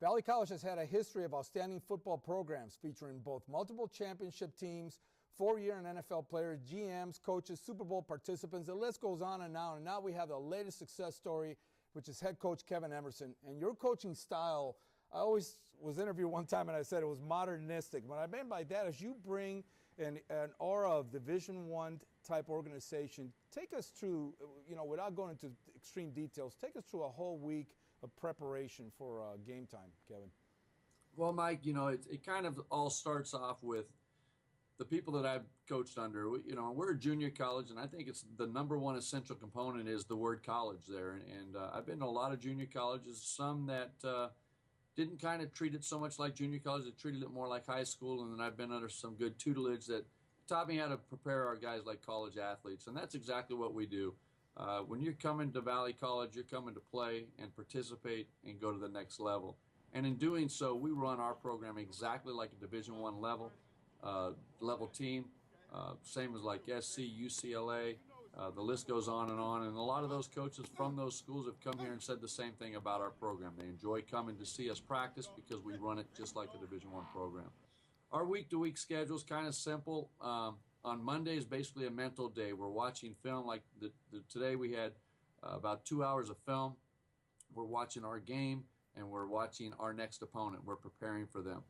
Valley College has had a history of outstanding football programs featuring both multiple championship teams, four-year and NFL players, GMs, coaches, Super Bowl participants. The list goes on and on. And now we have the latest success story, which is head coach Kevin Emerson. And your coaching style, I always was interviewed one time and I said it was modernistic. What I meant by that is you bring an aura of Division I type organization. Take us through, without going into extreme details, take us through a whole week of preparation for game time, Kevin. Well, Mike, it kind of all starts off with the people that I've coached under. We're a junior college, and I think it's the number one essential component is the word college there. And I've been to a lot of junior colleges, some that didn't kind of treat it so much like junior college, that treated it more like high school, and then I've been under some good tutelage that taught me how to prepare our guys like college athletes, and that's exactly what we do. When you're coming to Valley College, you're coming to play and participate and go to the next level. And in doing so, we run our program exactly like a Division I level team, same as like SC, UCLA. The list goes on, and a lot of those coaches from those schools have come here and said the same thing about our program. They enjoy coming to see us practice because we run it just like a Division I program. Our week-to-week schedule is kind of simple. On Monday is basically a mental day. We're watching film. Like today we had about 2 hours of film. We're watching our game, and we're watching our next opponent. We're preparing for them.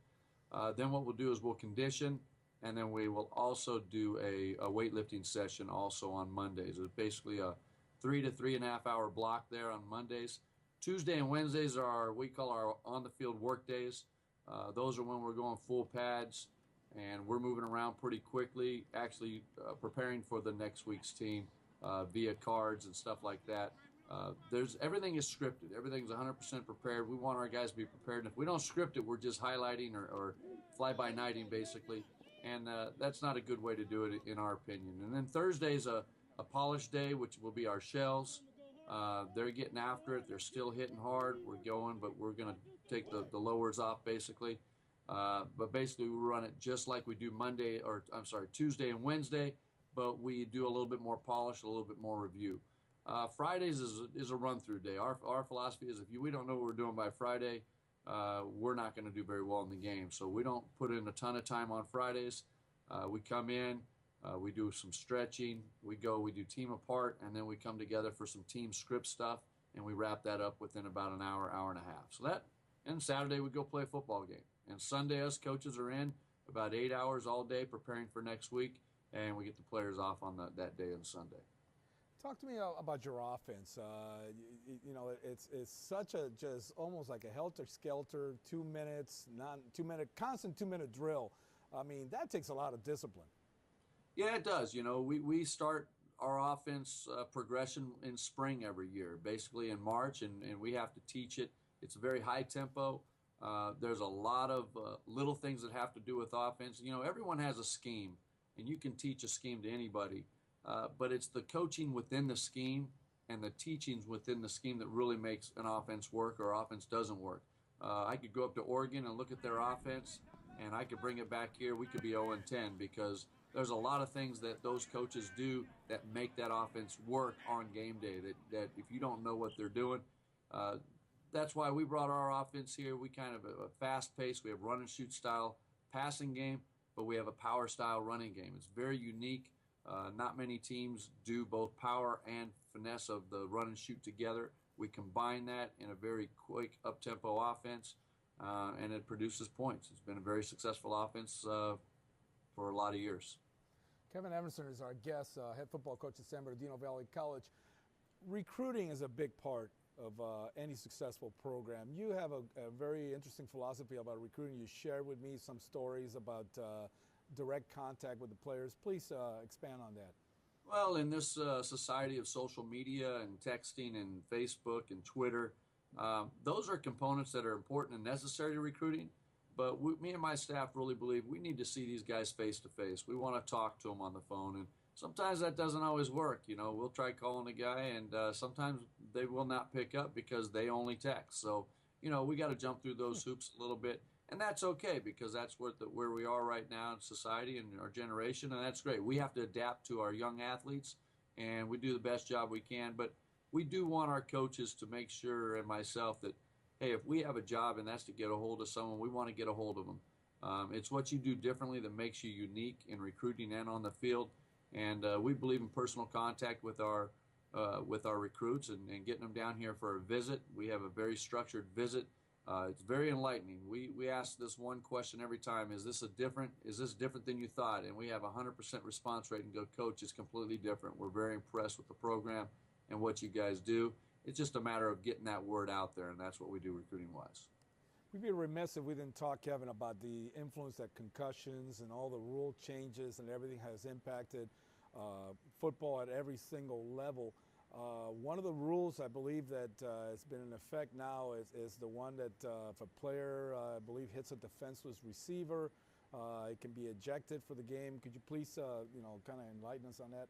Then what we'll do is we'll condition, and then we will also do a weightlifting session also on Mondays. It's basically a 3 to 3.5 hour block there on Mondays. Tuesday and Wednesdays are we call our on-the-field work days. Those are when we're going full pads, and we're moving around pretty quickly, actually preparing for the next week's team via cards and stuff like that. Everything is scripted. Everything's 100% prepared. We want our guys to be prepared. And if we don't script it, we're just highlighting or fly-by-nighting, basically. And that's not a good way to do it, in our opinion. And then Thursday's a polish day, which will be our shells. They're getting after it. They're still hitting hard. We're going, but we're going to take the lowers off, basically. But basically, we run it just like we do Tuesday and Wednesday, but we do a little bit more polish, a little bit more review. Fridays is a run-through day. Our philosophy is if we don't know what we're doing by Friday, we're not going to do very well in the game. So we don't put in a ton of time on Fridays. We come in, we do some stretching, we do team apart, and then we come together for some team script stuff, and we wrap that up within about an hour, hour and a half. And Saturday we go play a football game. And Sunday us coaches are in about 8 hours all day preparing for next week, and we get the players off on that day on Sunday. Talk to me about your offense. It's such a just almost like a helter-skelter, 2 minutes, constant 2 minute drill. I mean, that takes a lot of discipline. Yeah, it does. We start our offense progression in spring every year, basically in March, and we have to teach it. It's a very high tempo. There's a lot of little things that have to do with offense. Everyone has a scheme, and you can teach a scheme to anybody. But it's the coaching within the scheme and the teachings within the scheme that really makes an offense work or offense doesn't work. I could go up to Oregon and look at their offense, and I could bring it back here. We could be 0-10 because there's a lot of things that those coaches do that make that offense work on game day, that if you don't know what they're doing, that's why we brought our offense here. We kind of a fast pace. We have run and shoot style passing game, but we have a power style running game. It's very unique. Not many teams do both power and finesse of the run and shoot together. We combine that in a very quick, up-tempo offense, and it produces points. It's been a very successful offense for a lot of years. Kevin Emerson is our guest, head football coach at San Bernardino Valley College. Recruiting is a big part of any successful program. You have a very interesting philosophy about recruiting. You shared with me some stories about direct contact with the players. Please expand on that. Well, in this society of social media and texting and Facebook and Twitter, those are components that are important and necessary to recruiting. But me and my staff really believe we need to see these guys face to face. We want to talk to them on the phone, and sometimes that doesn't always work. We'll try calling a guy, and sometimes they will not pick up because they only text. So, we got to jump through those hoops a little bit. And that's okay because that's where we are right now in society and our generation, and that's great. We have to adapt to our young athletes, and we do the best job we can. But we do want our coaches to make sure, and myself, that, hey, if we have a job and that's to get a hold of someone, we want to get a hold of them. It's what you do differently that makes you unique in recruiting and on the field. And we believe in personal contact with our recruits and getting them down here for a visit. We have a very structured visit. It's very enlightening. We ask this one question every time: Is this different than you thought? And we have a 100% response rate and go, Coach, it's completely different. We're very impressed with the program and what you guys do. It's just a matter of getting that word out there, and that's what we do recruiting-wise. We'd be remiss if we didn't talk, Kevin, about the influence that concussions and all the rule changes and everything has impacted football at every single level. One of the rules I believe that has been in effect now is the one that if a player, I believe, hits a defenseless receiver, it can be ejected for the game. Could you please, kind of enlighten us on that?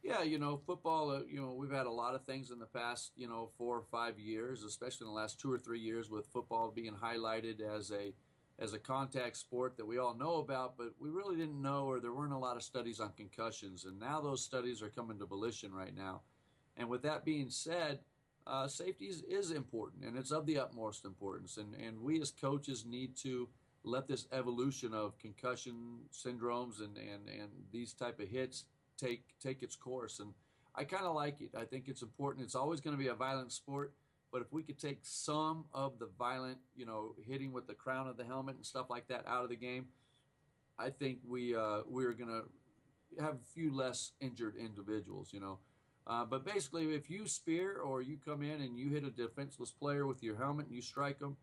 Yeah, football, we've had a lot of things in the past, 4 or 5 years, especially in the last 2 or 3 years with football being highlighted as a contact sport that we all know about, but we really didn't know, or there weren't a lot of studies on concussions. And now those studies are coming to volition right now. And with that being said, safety is important, and it's of the utmost importance. And we as coaches need to let this evolution of concussion syndromes and these type of hits take its course. And I kind of like it. I think it's important. It's always going to be a violent sport, but if we could take some of the violent, hitting with the crown of the helmet and stuff like that out of the game, I think we're going to have a few less injured individuals, But basically, if you spear or you come in and you hit a defenseless player with your helmet and you strike them,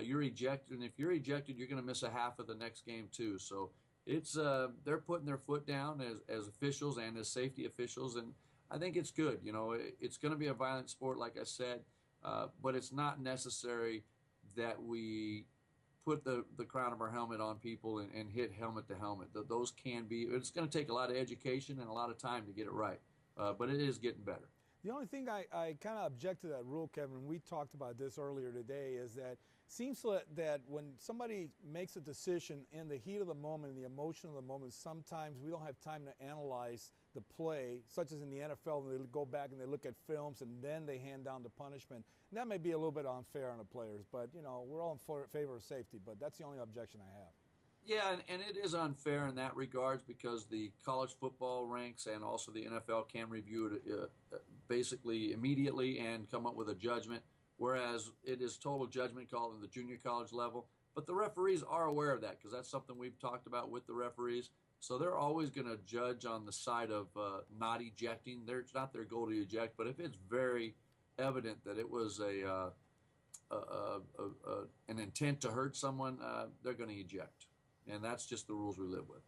you're ejected. And if you're ejected, you're going to miss a half of the next game too. So it's they're putting their foot down as officials and as safety officials, and I think it's good. It's going to be a violent sport, like I said, but it's not necessary that we put the crown of our helmet on people and hit helmet to helmet. Those can be. It's going to take a lot of education and a lot of time to get it right, but it is getting better. The only thing I kind of object to that rule, Kevin, we talked about this earlier today, is that it seems that when somebody makes a decision in the heat of the moment, in the emotion of the moment, sometimes we don't have time to analyze the play, such as in the NFL, when they go back and they look at films and then they hand down the punishment. And that may be a little bit unfair on the players, but, we're all in favor of safety, but that's the only objection I have. Yeah, and it is unfair in that regards because the college football ranks and also the NFL can review it basically immediately and come up with a judgment, whereas it is total judgment call at the junior college level. But the referees are aware of that because that's something we've talked about with the referees. So they're always going to judge on the side of not ejecting. It's not their goal to eject, but if it's very evident that it was an intent to hurt someone, they're going to eject. And that's just the rules we live with.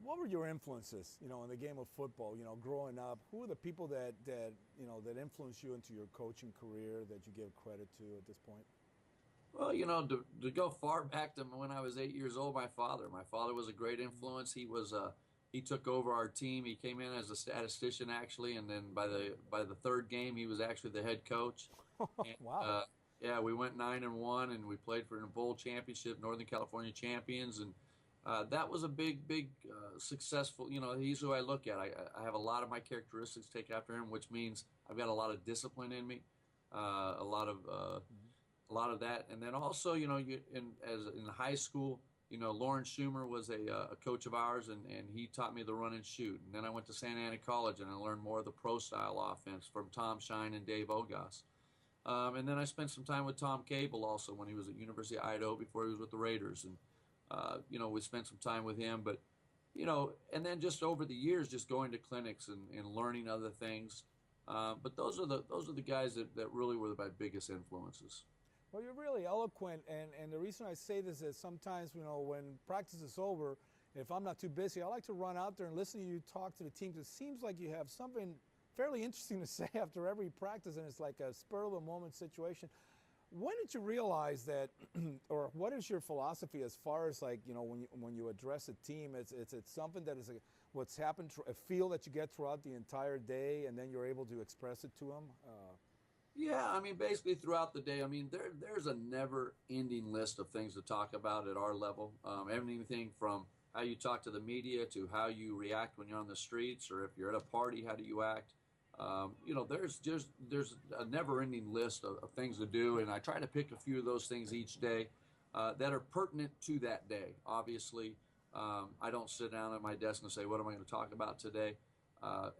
What were your influences, in the game of football, growing up? Who are the people that influenced you into your coaching career that you give credit to at this point? Well, to go far back to when I was 8 years old, my father was a great influence. He took over our team. He came in as a statistician actually, and then by the third game, he was actually the head coach. And, wow. Yeah, we went 9-1, and we played for a bowl championship, Northern California champions, and that was a big successful. He's who I look at. I have a lot of my characteristics take after him, which means I've got a lot of discipline in me, a lot of that, and then also in high school, Lawrence Schumer was a coach of ours, and he taught me the run and shoot. And then I went to Santa Ana College, and I learned more of the pro style offense from Tom Shine and Dave Ogas. And then I spent some time with Tom Cable also when he was at University of Idaho before he was with the Raiders. And, we spent some time with him. But, and then just over the years, just going to clinics and learning other things. But those are the guys that really were my biggest influences. Well, you're really eloquent. And the reason I say this is sometimes, when practice is over, if I'm not too busy, I like to run out there and listen to you talk to the team. It seems like you have something fairly interesting to say after every practice, and it's like a spur-of-the-moment situation. When did you realize that, or what is your philosophy as far as when you address a team? It's something that is what's happened, a feel that you get throughout the entire day, and then you're able to express it to them? Yeah, basically throughout the day. There's a never-ending list of things to talk about at our level. Everything from how you talk to the media to how you react when you're on the streets, or if you're at a party, how do you act? There's a never-ending list of things to do, and I try to pick a few of those things each day that are pertinent to that day. Obviously, I don't sit down at my desk and say, what am I going to talk about today?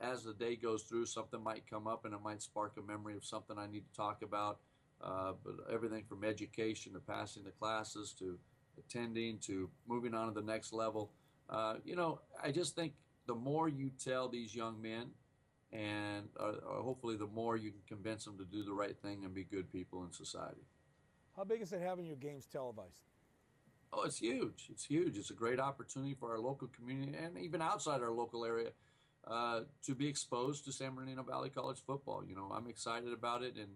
As the day goes through, something might come up and it might spark a memory of something I need to talk about. But everything from education to passing the classes to attending to moving on to the next level. I just think the more you tell these young men, and hopefully the more you can convince them to do the right thing and be good people in society. How big is it having your games televised? Oh, it's huge. It's huge. It's a great opportunity for our local community and even outside our local area to be exposed to San Bernardino Valley College football. I'm excited about it, and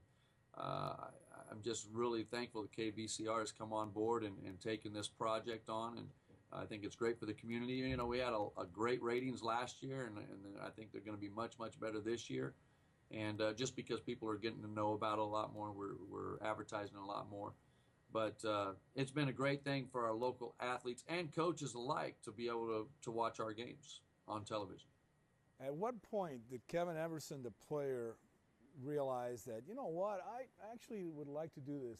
I'm just really thankful that KVCR has come on board and taken this project on, and I think it's great for the community. We had a great ratings last year, and I think they're going to be much, much better this year. And just because people are getting to know about it a lot more, we're advertising a lot more. But it's been a great thing for our local athletes and coaches alike to be able to watch our games on television. At what point did Kevin Emerson, the player, realize that, you know what, I actually would like to do this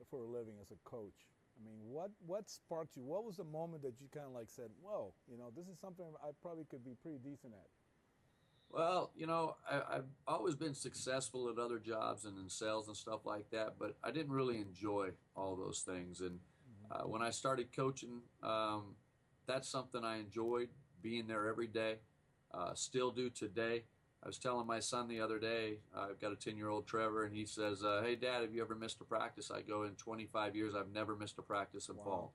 for a living as a coach? I mean, what sparked you? What was the moment that you kind of like said, whoa, this is something I probably could be pretty decent at? Well, I've always been successful at other jobs and in sales and stuff like that, but I didn't really enjoy all those things. And when I started coaching, that's something I enjoyed, being there every day, still do today. I was telling my son the other day, I've got a 10-year-old Trevor, and he says, hey, Dad, have you ever missed a practice? I go, in 25 years, I've never missed a practice in fall.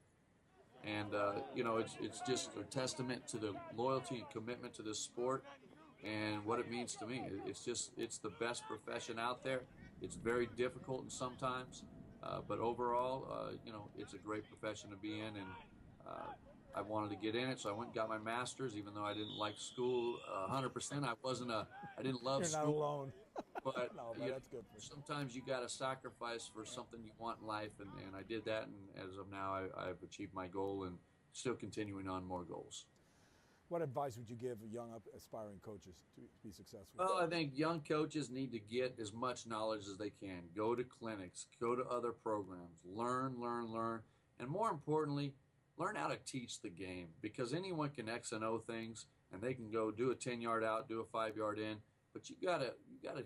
And, it's just a testament to the loyalty and commitment to this sport and what it means to me. It's the best profession out there. It's very difficult sometimes, but overall, it's a great profession to be in, and I wanted to get in it, so I went and got my master's, even though I didn't like school 100%. I didn't love school. You're not alone. But, no, that's good for you. Sometimes you got to sacrifice for something you want in life, and I did that, and as of now, I've achieved my goal and still continuing on more goals. What advice would you give young aspiring coaches to be successful? Well, I think young coaches need to get as much knowledge as they can. Go to clinics, go to other programs, learn, and more importantly, learn how to teach the game, because anyone can X and O things, and they can go do a 10-yard out, do a 5-yard in, but you gotta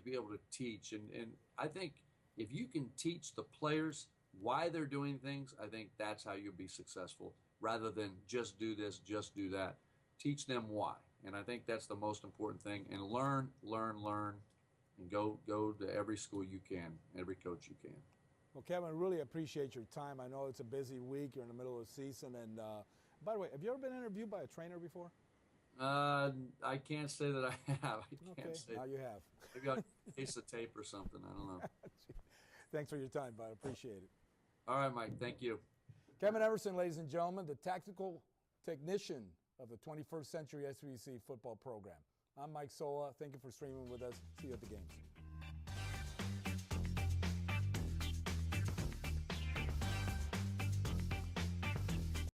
be able to teach. And I think if you can teach the players why they're doing things, I think that's how you'll be successful, rather than just do this, just do that. Teach them why, and I think that's the most important thing. And learn, and go to every school you can, every coach you can. Well, Kevin, I really appreciate your time. I know it's a busy week. You're in the middle of the season. And by the way, have you ever been interviewed by a trainer before? I can't say that I have. I can't say. Now you have. Maybe a case of tape or something. I don't know. Thanks for your time, bud. I appreciate it. All right, Mike. Thank you. Kevin Emerson, ladies and gentlemen, the tactical technician of the 21st Century SBVC football program. I'm Mike Sola. Thank you for streaming with us. See you at the games.